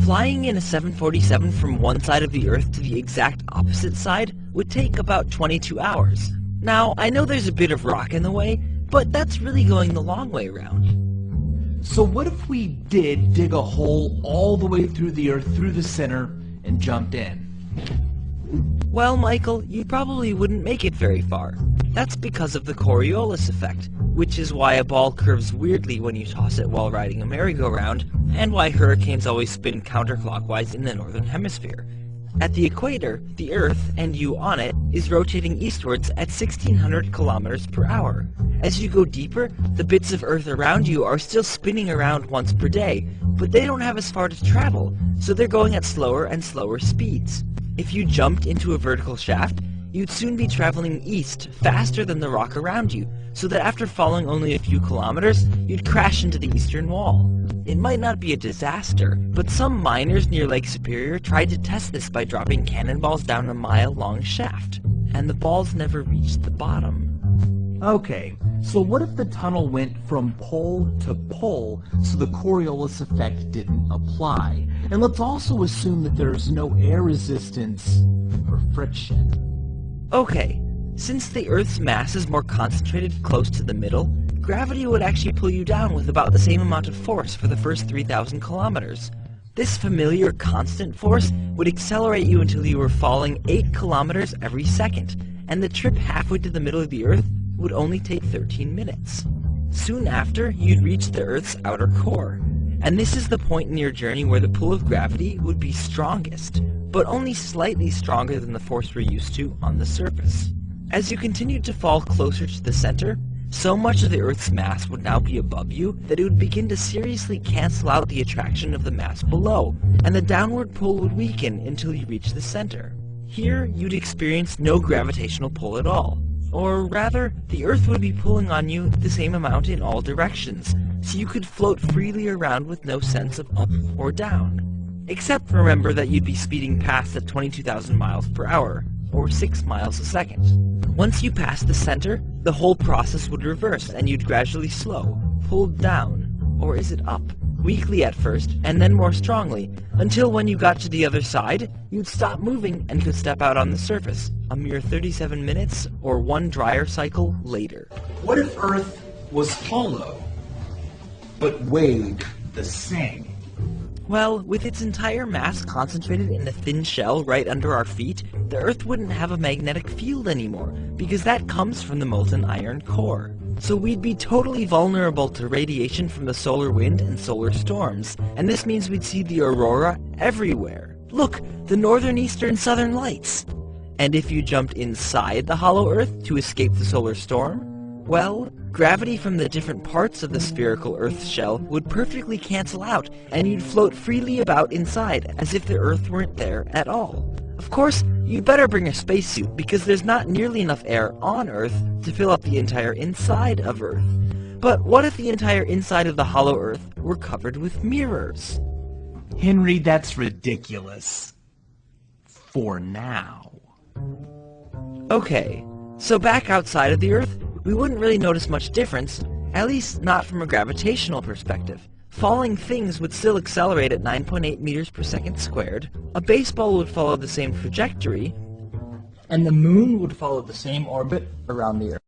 Flying in a 747 from one side of the Earth to the exact opposite side would take about 22 hours. Now, I know there's a bit of rock in the way, but that's really going the long way around. So what if we did dig a hole all the way through the Earth, through the center, and jumped in? Well, Michael, you probably wouldn't make it very far. That's because of the Coriolis effect, which is why a ball curves weirdly when you toss it while riding a merry-go-round, and why hurricanes always spin counterclockwise in the northern hemisphere. At the equator, the Earth, and you on it, is rotating eastwards at 1,600 kilometers per hour. As you go deeper, the bits of Earth around you are still spinning around once per day, but they don't have as far to travel, so they're going at slower and slower speeds. If you jumped into a vertical shaft, you'd soon be traveling east faster than the rock around you, so that after falling only a few kilometers, you'd crash into the eastern wall. It might not be a disaster, but some miners near Lake Superior tried to test this by dropping cannonballs down a mile-long shaft, and the balls never reached the bottom. Okay, so what if the tunnel went from pole to pole so the Coriolis effect didn't apply? And let's also assume that there's no air resistance or friction. Okay, since the Earth's mass is more concentrated close to the middle, gravity would actually pull you down with about the same amount of force for the first 3,000 kilometers. This familiar constant force would accelerate you until you were falling 8 kilometers every second, and the trip halfway to the middle of the Earth would only take 13 minutes. Soon after, you'd reach the Earth's outer core, and this is the point in your journey where the pull of gravity would be strongest, but only slightly stronger than the force we're used to on the surface. As you continued to fall closer to the center, so much of the Earth's mass would now be above you that it would begin to seriously cancel out the attraction of the mass below, and the downward pull would weaken until you reach the center. Here, you'd experience no gravitational pull at all. Or rather, the Earth would be pulling on you the same amount in all directions, so you could float freely around with no sense of up or down. Except remember that you'd be speeding past at 22,000 miles per hour, or 6 miles a second. Once you passed the center, the whole process would reverse and you'd gradually slow, pulled down, or is it up? Weakly at first, and then more strongly, until when you got to the other side, you'd stop moving and could step out on the surface, a mere 37 minutes or one dryer cycle later. What if Earth was hollow, but weighed the same? Well, with its entire mass concentrated in a thin shell right under our feet, the Earth wouldn't have a magnetic field anymore, because that comes from the molten iron core. So we'd be totally vulnerable to radiation from the solar wind and solar storms, and this means we'd see the aurora everywhere. Look, the northern, eastern, southern lights! And if you jumped inside the hollow Earth to escape the solar storm, well, gravity from the different parts of the spherical Earth shell would perfectly cancel out, and you'd float freely about inside as if the Earth weren't there at all. Of course, you'd better bring a spacesuit because there's not nearly enough air on Earth to fill up the entire inside of Earth. But what if the entire inside of the hollow Earth were covered with mirrors? Henry, that's ridiculous. For now. Okay, so back outside of the Earth, we wouldn't really notice much difference, at least not from a gravitational perspective. Falling things would still accelerate at 9.8 meters per second squared, a baseball would follow the same trajectory, and the moon would follow the same orbit around the Earth.